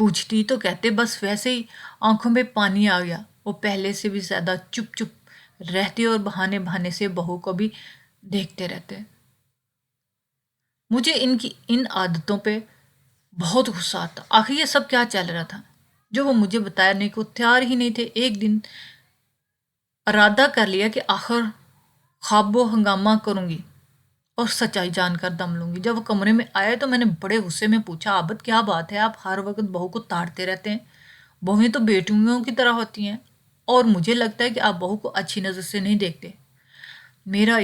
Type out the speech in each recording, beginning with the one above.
پوچھتی تو کہتے بس ویسے ہی آنکھوں میں پانی آ گیا۔ وہ پہلے سے بھی زیادہ چپ چپ رہتے اور بہانے بہانے سے بہو کو بھی دیکھتے رہتے۔ مجھے ان کی ان عادتوں پہ بہت غصہ آتا۔ آخر یہ سب کیا چل رہا تھا جو وہ مجھے بتانے کو تیار ہی نہیں تھے۔ ایک دن ارادہ کر لیا کہ آخر خواب و ہنگامہ کروں گی اور سچائی جان کر دم لوں گی۔ جب وہ کمرے میں آئے تو میں نے بڑے غصے میں پوچھا، عابد کیا بات ہے؟ آپ ہر وقت بہو کو تاڑتے رہتے ہیں۔ بہویں تو بیٹیوں کی طرح ہوتی ہیں اور مجھے لگتا ہے کہ آپ بہو کو اچھی نظر سے نہیں دیکھتے۔ میرا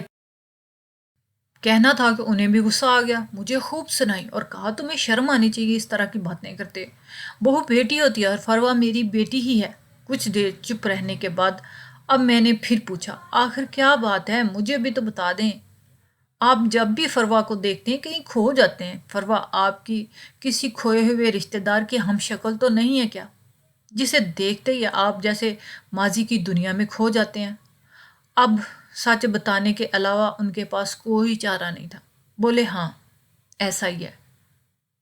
کہنا تھا کہ انہیں بھی غصہ آ گیا۔ مجھے خوب سنائی اور کہا تمہیں شرم آنی چاہیے اس طرح کی باتیں کرتے۔ بہو بیٹی ہوتی ہے اور فروا میری بیٹی ہی ہے۔ کچھ دیر چپ رہنے کے بعد اب میں نے پھر پوچھا، آخر کیا بات ہے؟ مجھے بھی تو بتا دیں۔ آپ جب بھی فروا کو دیکھتے ہیں کہیں کھو جاتے ہیں۔ فروا آپ کی کسی کھوئے ہوئے رشتہ دار کی ہم شکل تو نہیں ہے کیا، جسے دیکھتے ہی آپ جیسے ماضی کی دنیا میں کھو جاتے ہیں؟ اب سچ بتانے کے علاوہ ان کے پاس کوئی چارہ نہیں تھا۔ بولے ہاں ایسا ہی ہے۔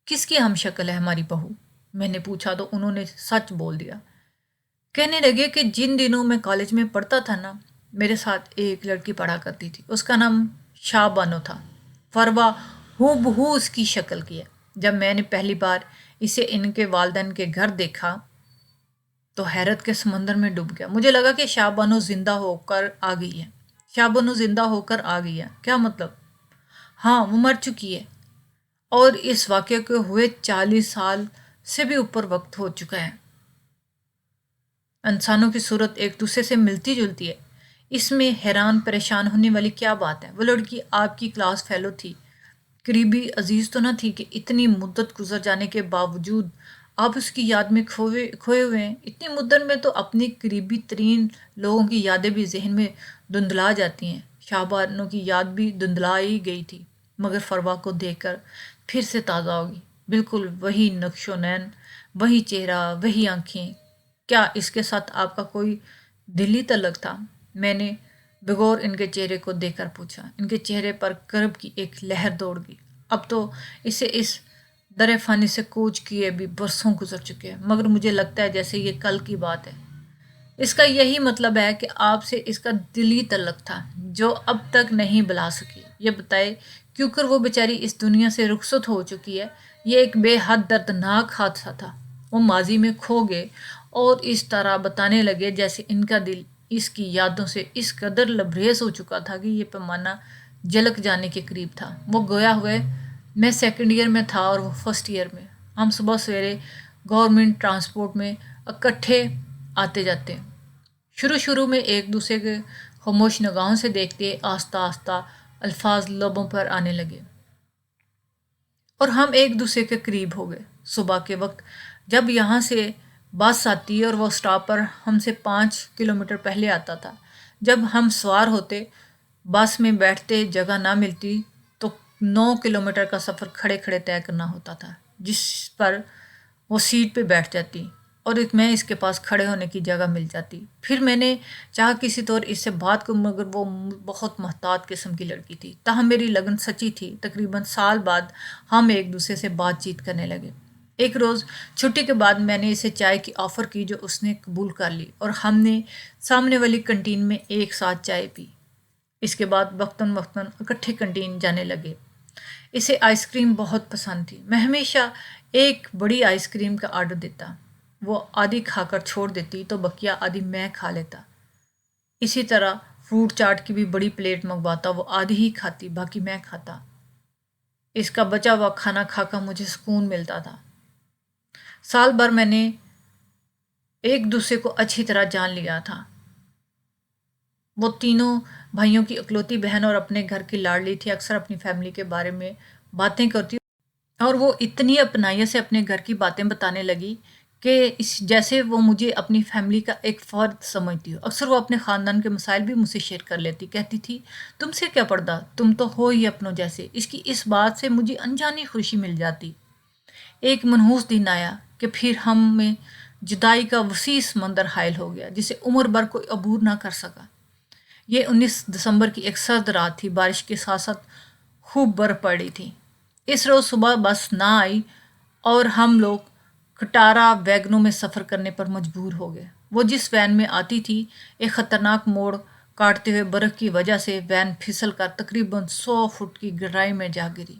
کس کی ہم شکل ہے ہماری بہو؟ میں نے پوچھا تو انہوں نے سچ بول دیا۔ کہنے لگے کہ جن دنوں میں کالج میں پڑھتا تھا نا، میرے ساتھ ایک لڑکی پڑھا کرتی تھی، اس کا نام شاہ بانو تھا۔ فروا ہو بہو اس کی شکل کی ہے۔ جب میں نے پہلی بار اسے ان کے والدین کے گھر دیکھا تو حیرت کے سمندر میں ڈوب گیا۔ مجھے لگا کہ شاہ بانو زندہ ہو کر آ گئی ہے۔ شاہ بانو زندہ ہو کر آ گئی ہے کیا مطلب؟ ہاں وہ مر چکی ہے اور اس واقعے کے ہوئے 40 سال سے بھی اوپر وقت ہو چکا ہے۔ انسانوں کی صورت ایک دوسرے سے ملتی جلتی ہے، اس میں حیران پریشان ہونے والی کیا بات ہے؟ وہ لڑکی آپ کی کلاس فیلو تھی، قریبی عزیز تو نہ تھی کہ اتنی مدت گزر جانے کے باوجود آپ اس کی یاد میں کھوئے ہوئے ہیں؟ اتنی مدت میں تو اپنی قریبی ترین لوگوں کی یادیں بھی ذہن میں دھندلا جاتی ہیں۔ شاہ بانو کی یاد بھی دھندلا ہی گئی تھی، مگر فروا کو دیکھ کر پھر سے تازہ ہوگی۔ بالکل وہی نقش و نین، وہی چہرہ، وہی آنکھیں۔ کیا اس کے ساتھ آپ کا کوئی دلی تعلق تھا؟ میں نے بغور ان کے چہرے کو دیکھ کر پوچھا۔ ان کے چہرے پر کرب کی ایک لہر دوڑ گئی۔ اب تو اسے اس در فانی سے کوچ کیے بھی برسوں گزر چکے ہیں، مگر مجھے لگتا ہے جیسے یہ کل کی بات ہے۔ اس کا یہی مطلب ہے کہ آپ سے اس کا دلی تعلق تھا جو اب تک نہیں بلا سکی۔ یہ بتائے کیوں کر وہ بیچاری اس دنیا سے رخصت ہو چکی ہے۔ یہ ایک بے حد دردناک حادثہ تھا۔ وہ ماضی میں کھو گئے اور اس طرح بتانے لگے جیسے ان کا دل اس کی یادوں سے اس قدر لبریز ہو چکا تھا کہ یہ پیمانہ جھلک جانے کے قریب تھا۔ وہ گویا ہوئے میں سیکنڈ ایئر میں تھا اور وہ فرسٹ ایئر میں۔ ہم صبح سویرے گورنمنٹ ٹرانسپورٹ میں اکٹھے آتے جاتے۔ شروع میں ایک دوسرے کے خاموش نگاہوں سے دیکھتے، آہستہ آہستہ الفاظ لبوں پر آنے لگے اور ہم ایک دوسرے کے قریب ہو گئے۔ صبح کے وقت جب یہاں سے بس آتی اور وہ سٹاپ پر ہم سے 5 کلومیٹر پہلے آتا تھا، جب ہم سوار ہوتے، بس میں بیٹھتے، جگہ نہ ملتی تو 9 کلومیٹر کا سفر کھڑے کھڑے طے کرنا ہوتا تھا، جس پر وہ سیٹ پہ بیٹھ جاتی اور میں اس کے پاس کھڑے ہونے کی جگہ مل جاتی۔ پھر میں نے چاہا کسی طور اس سے بات کروں، مگر وہ بہت محتاط قسم کی لڑکی تھی۔ تاہم میری لگن سچی تھی۔ تقریباً سال بعد ہم ایک دوسرے سے بات چیت کرنے لگے۔ ایک روز چھٹی کے بعد میں نے اسے چائے کی آفر کی جو اس نے قبول کر لی اور ہم نے سامنے والی کنٹین میں ایک ساتھ چائے پی۔ اس کے بعد وقتاً فوقتاً اکٹھے کنٹین جانے لگے۔ اسے آئس کریم بہت پسند تھی۔ میں ہمیشہ ایک بڑی آئس کریم کا آرڈر دیتا، وہ آدھی کھا کر چھوڑ دیتی تو بقیہ آدھی میں کھا لیتا۔ اسی طرح فروٹ چاٹ کی بھی بڑی پلیٹ منگواتا، وہ آدھی ہی کھاتی، باقی میں کھاتا۔ اس کا بچا ہوا کھانا کھا کر مجھے سکون ملتا تھا۔ سال بھر میں نے ایک دوسرے کو اچھی طرح جان لیا تھا۔ وہ تینوں بھائیوں کی اکلوتی بہن اور اپنے گھر کی لاڈلی تھی، اکثر اپنی فیملی کے بارے میں باتیں کرتی اور وہ اتنی اپنائیت سے اپنے گھر کی باتیں بتانے لگی کہ جیسے وہ مجھے اپنی فیملی کا ایک فرد سمجھتی ہو۔ اکثر وہ اپنے خاندان کے مسائل بھی مجھ سے شیئر کر لیتی، کہتی تھی تم سے کیا پردہ، تم تو ہو ہی اپنوں جیسے۔ اس کی اس بات سے مجھے انجانی خوشی مل جاتی۔ ایک منحوس دن آیا کہ پھر ہم میں جدائی کا وسیع سمندر حائل ہو گیا جسے عمر بھر کوئی عبور نہ کر سکا۔ یہ 19 دسمبر کی ایک سرد رات تھی، بارش کے ساتھ ساتھ خوب برف پڑ رہی تھی۔ اس روز صبح بس نہ آئی اور ہم لوگ کٹارا ویگنوں میں سفر کرنے پر مجبور ہو گئے۔ وہ جس وین میں آتی تھی، ایک خطرناک موڑ کاٹتے ہوئے برف کی وجہ سے وین پھسل کر تقریباً 100 فٹ کی گہرائی میں جا گری۔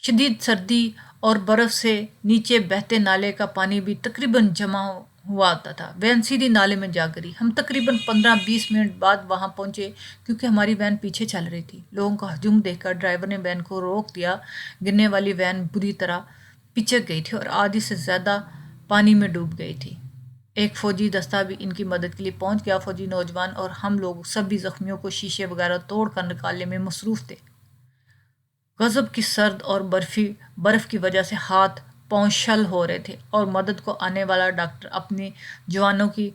شدید سردی اور برف سے نیچے بہتے نالے کا پانی بھی تقریباً جمع ہوا آتا تھا۔ وین سیدھی نالے میں جا گری۔ ہم تقریباً 15-20 منٹ بعد وہاں پہنچے کیونکہ ہماری وین پیچھے چل رہی تھی۔ لوگوں کا ہجوم دیکھ کر ڈرائیور نے وین کو روک دیا۔ گرنے والی وین بری طرح پچک گئی تھی اور آدھی سے زیادہ پانی میں ڈوب گئی تھی۔ ایک فوجی دستہ بھی ان کی مدد کے لیے پہنچ گیا۔ فوجی نوجوان اور ہم لوگ سبھی زخمیوں کو شیشے وغیرہ توڑ کر نکالنے میں مصروف تھے۔ غضب کی سرد اور برف کی وجہ سے ہاتھ پاؤں شل ہو رہے تھے اور مدد کو آنے والا ڈاکٹر اپنے جوانوں کی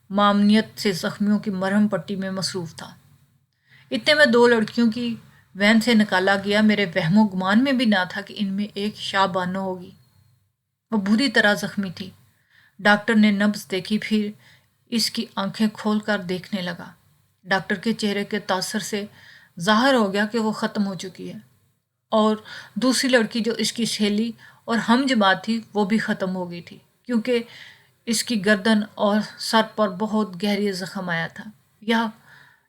معاونت سے زخمیوں کی مرہم پٹی میں مصروف تھا۔ اتنے میں 2 لڑکیوں کی وین سے نکالا گیا۔ میرے وہم و گمان میں بھی نہ تھا کہ ان میں ایک شاہ بانو ہوگی۔ وہ بری طرح زخمی تھی۔ ڈاکٹر نے نبض دیکھی، پھر اس کی آنکھیں کھول کر دیکھنے لگا۔ ڈاکٹر کے چہرے کے تاثر سے ظاہر ہو گیا کہ وہ ختم ہو چکی ہے، اور دوسری لڑکی جو اس کی سہیلی اور ہم جماعت تھی وہ بھی ختم ہو گئی تھی، کیونکہ اس کی گردن اور سر پر بہت گہری زخم آیا تھا۔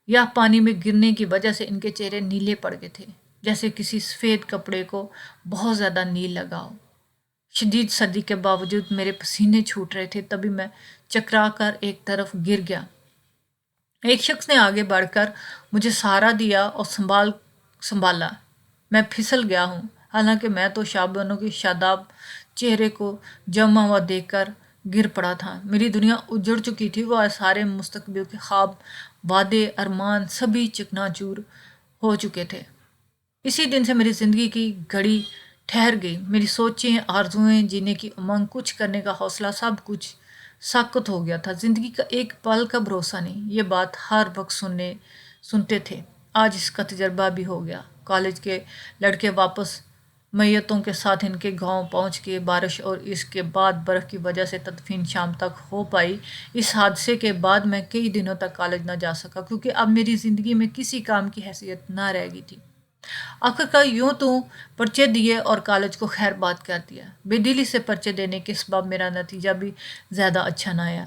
یا پانی میں گرنے کی وجہ سے ان کے چہرے نیلے پڑ گئے تھے، جیسے کسی سفید کپڑے کو بہت زیادہ نیل لگا ہو۔ شدید سردی کے باوجود میرے پسینے چھوٹ رہے تھے، تبھی میں چکرا کر ایک طرف گر گیا۔ ایک شخص نے آگے بڑھ کر مجھے سہارا دیا اور سنبھالا۔ میں پھسل گیا ہوں، حالانکہ میں تو شاہ بانو کے شاداب چہرے کو جما ہوا دیکھ کر گر پڑا تھا۔ میری دنیا اجڑ چکی تھی، وہ سارے مستقبل کے خواب، وعدے، ارمان سبھی چکنا چور ہو چکے تھے۔ اسی دن سے میری زندگی کی گھڑی ٹھہر گئی۔ میری سوچیں، آرزوئیں، جینے کی امنگ، کچھ کرنے کا حوصلہ، سب کچھ ساکت ہو گیا تھا۔ زندگی کا ایک پل کا بھروسہ نہیں۔ یہ بات ہر وقت سنتے تھے، آج اس کا تجربہ بھی ہو گیا۔ کالج کے لڑکے واپس میتوں کے ساتھ ان کے گاؤں پہنچ گئے۔ بارش اور اس کے بعد برف کی وجہ سے تدفین شام تک ہو پائی۔ اس حادثے کے بعد میں کئی دنوں تک کالج نہ جا سکا، کیونکہ اب میری زندگی میں کسی کام کی حیثیت نہ رہ گئی تھی۔ آخرکار یوں تو پرچے دیے اور کالج کو خیر بات کر دیا۔ بے دلی سے پرچے دینے کے سبب میرا نتیجہ بھی زیادہ اچھا نہ آیا۔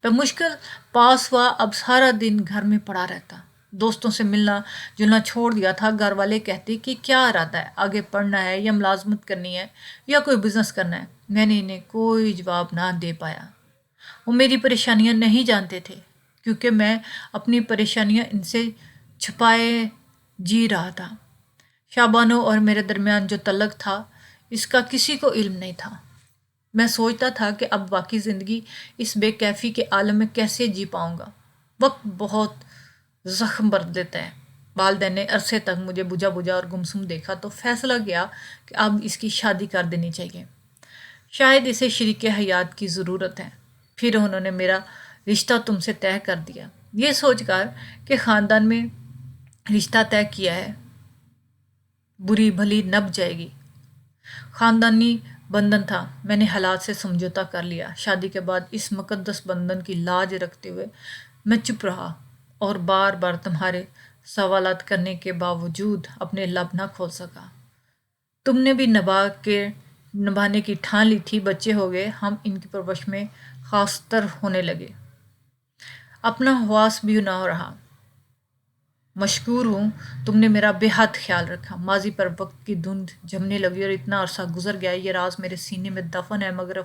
بمشکل پاس ہوا۔ اب سارا دن گھر میں پڑا رہتا۔ دوستوں سے ملنا جلنا چھوڑ دیا تھا۔ گھر والے کہتے کہ کیا ارادہ ہے، آگے پڑھنا ہے یا ملازمت کرنی ہے یا کوئی بزنس کرنا ہے۔ میں نے انہیں کوئی جواب نہ دے پایا۔ وہ میری پریشانیاں نہیں جانتے تھے، کیونکہ میں اپنی پریشانیاں ان سے چھپائے جی رہا تھا۔ شاہ بانو اور میرے درمیان جو تعلق تھا، اس کا کسی کو علم نہیں تھا۔ میں سوچتا تھا کہ اب باقی زندگی اس بے کیفی کے عالم میں کیسے جی پاؤں گا۔ وقت بہت زخم بھر دیتا ہے۔ والدین نے عرصے تک مجھے بجھا بجھا اور گمسم دیکھا تو فیصلہ کیا کہ اب اس کی شادی کر دینی چاہیے۔ شاید اسے شریک حیات کی ضرورت ہے۔ پھر انہوں نے میرا رشتہ تم سے طے کر دیا۔ یہ سوچ کر کہ خاندان میں رشتہ طے کیا ہے، بری بھلی نب جائے گی۔ خاندانی بندھن تھا، میں نے حالات سے سمجھوتا کر لیا۔ شادی کے بعد اس مقدس بندھن کی لاج رکھتے ہوئے میں چپ رہا اور بار بار تمہارے سوالات کرنے کے باوجود اپنے لب نہ کھول سکا۔ تم نے بھی نبھانے کی ٹھان لی تھی۔ بچے ہو گئے، ہم ان کی پرورش میں خاص تر ہونے لگے۔ اپنا حواس بھی نہ رہا۔ مشکور ہوں، تم نے میرا بے حد خیال رکھا۔ ماضی پر وقت کی دھند جمنے لگی اور اتنا عرصہ گزر گیا، یہ راز میرے سینے میں دفن ہے، مگر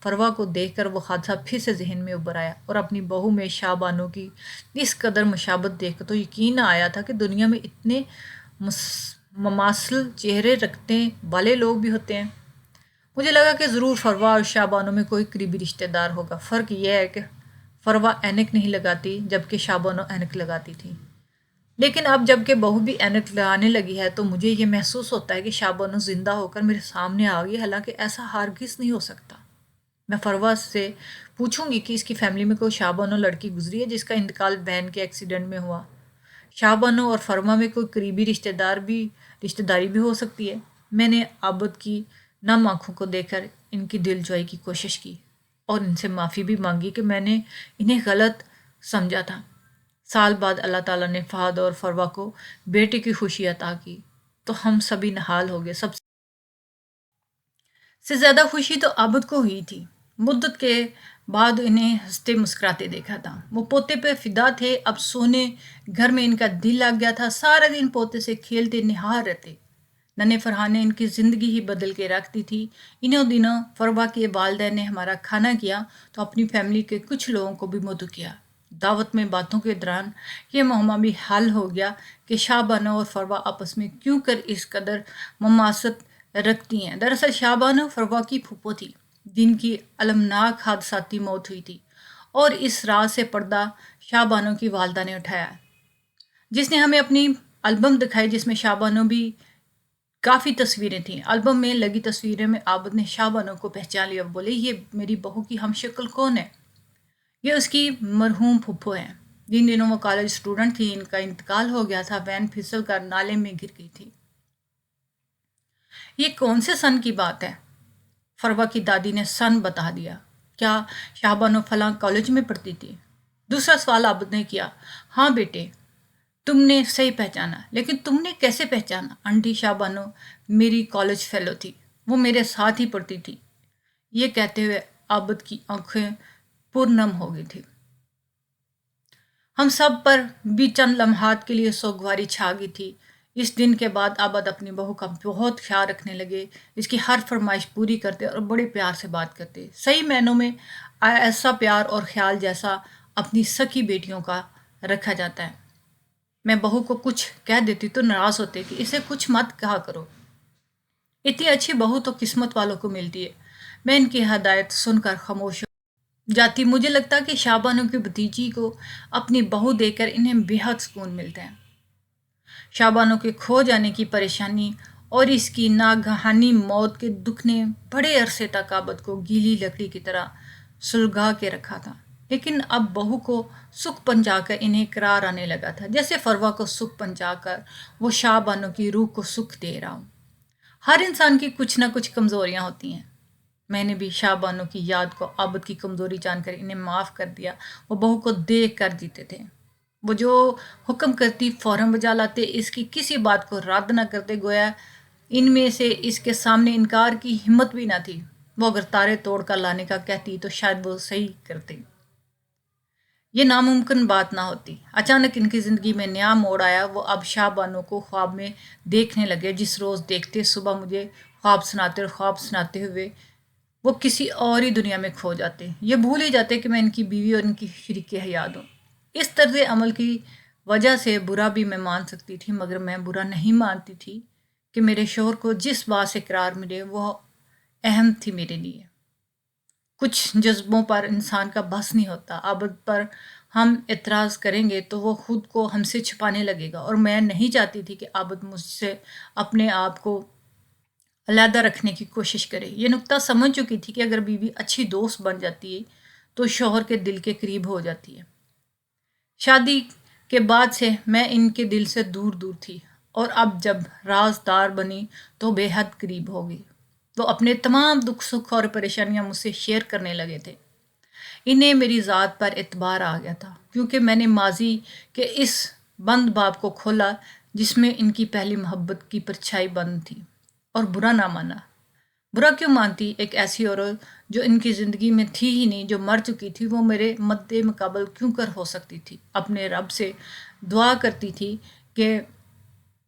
فروا کو دیکھ کر وہ حادثہ پھر سے ذہن میں ابھر آیا، اور اپنی بہو میں شاہ بانو کی اس قدر مشابہت دیکھ کر تو یقین نہ آیا تھا کہ دنیا میں اتنے مماثل چہرے رکھنے والے لوگ بھی ہوتے ہیں۔ مجھے لگا کہ ضرور فروا اور شاہ بانو میں کوئی قریبی رشتہ دار ہوگا۔ فرق یہ ہے کہ فروا اینک نہیں لگاتی، جبکہ شاہ بانو اینک لگاتی تھی۔ لیکن اب جب کہ بہو بھی اینک لگانے لگی ہے تو مجھے یہ محسوس ہوتا ہے کہ شاہ بانو زندہ ہو کر میرے سامنے آ گئی، حالانکہ ایسا ہرگز نہیں ہو سکتا۔ میں فروا سے پوچھوں گی کہ اس کی فیملی میں کوئی شاہ بانو لڑکی گزری ہے جس کا انتقال وین کے ایکسیڈنٹ میں ہوا۔ شاہ بانو اور فروا میں کوئی قریبی رشتہ داری بھی ہو سکتی ہے۔ میں نے عابد کی نم آنکھوں کو دیکھ کر ان کی دل جوئی کی کوشش کی اور ان سے معافی بھی مانگی کہ میں نے انہیں غلط سمجھا تھا۔ سال بعد اللہ تعالیٰ نے فہد اور فروا کو بیٹے کی خوشی عطا کی تو ہم سبھی نہال ہو گئے۔ سے زیادہ خوشی تو عابد کو ہوئی تھی۔ مدت کے بعد انہیں ہنستے مسکراتے دیکھا تھا۔ وہ پوتے پہ فدا تھے، اب سونے گھر میں ان کا دل لگ گیا تھا، سارا دن پوتے سے کھیلتے نہار رہتے۔ ننے فرحان نے ان کی زندگی ہی بدل کے رکھ دی تھی۔ انہوں دنوں فروا کے والدین نے ہمارا کھانا کیا تو اپنی فیملی کے کچھ لوگوں کو بھی مدعو کیا۔ دعوت میں باتوں کے دوران یہ معمہ بھی حل ہو گیا کہ شاہ بانو اور فروا آپس میں کیوں کر اس قدر مماثلت رکھتی ہیں۔ دراصل شاہ بانو فروا کی پھوپھو تھی، جن کی المناک حادثاتی موت ہوئی تھی، اور اس راز سے پردہ شاہ بانو کی والدہ نے اٹھایا، جس نے ہمیں اپنی البم دکھائی جس میں شاہ بانو بھی کافی تصویریں تھیں۔ البم میں لگی تصویریں میں عابد نے شاہ بانو کو پہچان لیا، بولے یہ میری بہو کی ہم شکل کون ہے؟ یہ اس کی مرحوم پھپھو ہے۔ جن دنوں وہ کالج اسٹوڈنٹ تھی، ان کا انتقال ہو گیا تھا، وین پھسل کر نالے میں گر گئی تھی۔ یہ کون سے سن کی بات ہے؟ فروا کی دادی نے سن بتا دیا۔ کیا شاہ بانو فلاں کالج میں پڑھتی تھی؟ دوسرا سوال عابد نے کیا۔ ہاں بیٹے، تم نے صحیح پہچانا، لیکن تم نے کیسے پہچانا؟ آنٹی شاہ بانو میری کالج فیلو تھی، وہ میرے ساتھ ہی پڑھتی تھی۔ یہ کہتے ہوئے عابد کی آنکھیں پرنم ہو گئی تھی۔ ہم سب پر بھی چند لمحات کے لیے سوگواری چھا گئی تھی۔ اس دن کے بعد عابد اپنی بہو کا بہت خیال رکھنے لگے، اس کی ہر فرمائش پوری کرتے اور بڑے پیار سے بات کرتے، صحیح معنوں میں ایسا پیار اور خیال جیسا اپنی سکی بیٹیوں کا رکھا جاتا ہے۔ میں بہو کو کچھ کہہ دیتی تو ناراض ہوتے کہ اسے کچھ مت کہا کرو، اتنی اچھی بہو تو قسمت والوں کو ملتی ہے۔ میں ان کی ہدایت سن کر خاموش ہو جاتی۔ مجھے لگتا کہ شاہ بانو کی بھتیجی کو اپنی بہو دے کر انہیں بے حد سکون ملتا ہے۔ شاہ بانو کے کھو جانے کی پریشانی اور اس کی ناگہانی موت کے دکھ نے بڑے عرصے تک عابد کو گیلی لکڑی کی طرح سلگا کے رکھا تھا، لیکن اب بہو کو سکھ پہنچا کر انہیں قرار آنے لگا تھا، جیسے فروا کو سکھ پہنچا کر وہ شاہ بانو کی روح کو سکھ دے رہا ہوں۔ ہر انسان کی کچھ نہ کچھ کمزوریاں ہوتی ہیں۔ میں نے بھی شاہ بانو کی یاد کو عابد کی کمزوری جان کر انہیں معاف کر دیا۔ وہ بہو کو دیکھ کر جیتے تھے، وہ جو حکم کرتی فوراً بجا لاتے، اس کی کسی بات کو رد نہ کرتے، گویا ان میں سے اس کے سامنے انکار کی ہمت بھی نہ تھی۔ وہ اگر تارے توڑ کر لانے کا کہتی تو شاید وہ صحیح کرتے، یہ ناممکن بات نہ ہوتی۔ اچانک ان کی زندگی میں نیا موڑ آیا۔ وہ اب شاہ بانو کو خواب میں دیکھنے لگے، جس روز دیکھتے صبح مجھے خواب سناتے اور خواب سناتے ہوئے وہ کسی اور ہی دنیا میں کھو جاتے، یہ بھول ہی جاتے کہ میں ان کی بیوی اور ان کی شریک حیات ہوں۔ اس طرز عمل کی وجہ سے برا بھی میں مان سکتی تھی، مگر میں برا نہیں مانتی تھی کہ میرے شوہر کو جس بات سے قرار ملے وہ اہم تھی میرے لیے۔ کچھ جذبوں پر انسان کا بس نہیں ہوتا۔ عابد پر ہم اعتراض کریں گے تو وہ خود کو ہم سے چھپانے لگے گا، اور میں نہیں چاہتی تھی کہ عابد مجھ سے اپنے آپ کو علیحدہ رکھنے کی کوشش کرے۔ یہ نکتہ سمجھ چکی تھی کہ اگر بیوی اچھی دوست بن جاتی ہے تو شوہر کے دل کے قریب ہو جاتی ہے۔ شادی کے بعد سے میں ان کے دل سے دور دور تھی، اور اب جب رازدار بنی تو بے حد قریب ہو گئی۔ وہ اپنے تمام دکھ سکھ اور پریشانیاں مجھ سے شیئر کرنے لگے تھے۔ انہیں میری ذات پر اعتبار آ گیا تھا، کیونکہ میں نے ماضی کے اس بند باب کو کھولا جس میں ان کی پہلی محبت کی پرچھائی بند تھی، اور برا نہ مانا۔ برا کیوں مانتی؟ ایک ایسی عورت جو ان کی زندگی میں تھی ہی نہیں، جو مر چکی تھی، وہ میرے مد مقابل کیوں کر ہو سکتی تھی؟ اپنے رب سے دعا کرتی تھی کہ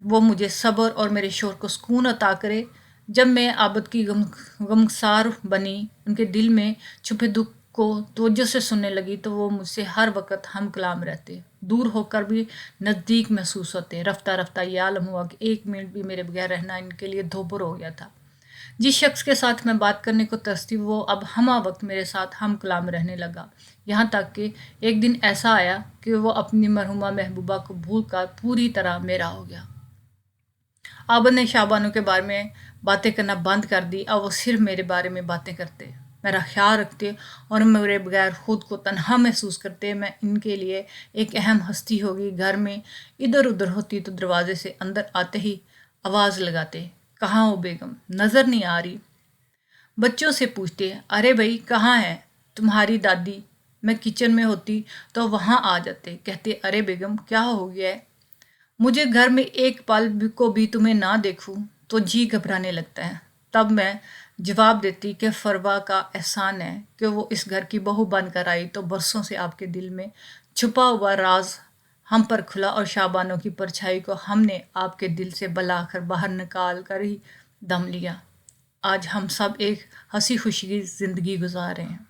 وہ مجھے صبر اور میرے شوہر کو سکون عطا کرے۔ جب میں عابد کی غمگسار بنی، ان کے دل میں چھپے دکھ کو توجہ سے سننے لگی، تو وہ مجھ سے ہر وقت ہم کلام رہتے، دور ہو کر بھی نزدیک محسوس ہوتے۔ رفتہ رفتہ یہ عالم ہوا کہ ایک منٹ بھی میرے بغیر رہنا ان کے لیے دھوبر ہو گیا تھا۔ جس شخص کے ساتھ میں بات کرنے کو ترستی، وہ اب ہمہ وقت میرے ساتھ ہم کلام رہنے لگا، یہاں تک کہ ایک دن ایسا آیا کہ وہ اپنی مرحومہ محبوبہ کو بھول کر پوری طرح میرا ہو گیا۔ عابد نے شاہ بانو کے بارے میں باتیں کرنا بند کر دی، اب وہ صرف میرے بارے میں باتیں کرتے، میرا خیال رکھتے اور میرے بغیر خود کو تنہا محسوس کرتے۔ میں ان کے لیے ایک اہم ہستی ہوگی۔ گھر میں ادھر ادھر ہوتی تو دروازے سے اندر آتے ہی آواز لگاتے، کہاں ہو بیگم؟ نظر نہیں آ رہی؟ بچوں سے پوچھتے، ارے بھائی کہاں ہے تمہاری دادی؟ میں کچن میں ہوتی تو وہاں آ جاتے، کہتے، ارے بیگم کیا ہو گیا ہے؟ مجھے گھر میں ایک پل کو بھی تمہیں نہ دیکھوں تو جی گھبرانے لگتا ہے۔ تب میں جواب دیتی کہ فروا کا احسان ہے کہ وہ اس گھر کی بہو بن کر آئی تو برسوں سے آپ کے دل میں چھپا ہوا راز ہم پر کھلا، اور شابانوں کی پرچھائی کو ہم نے آپ کے دل سے بلا کر باہر نکال کر ہی دم لیا۔ آج ہم سب ایک ہنسی خوشی کی زندگی گزار رہے ہیں۔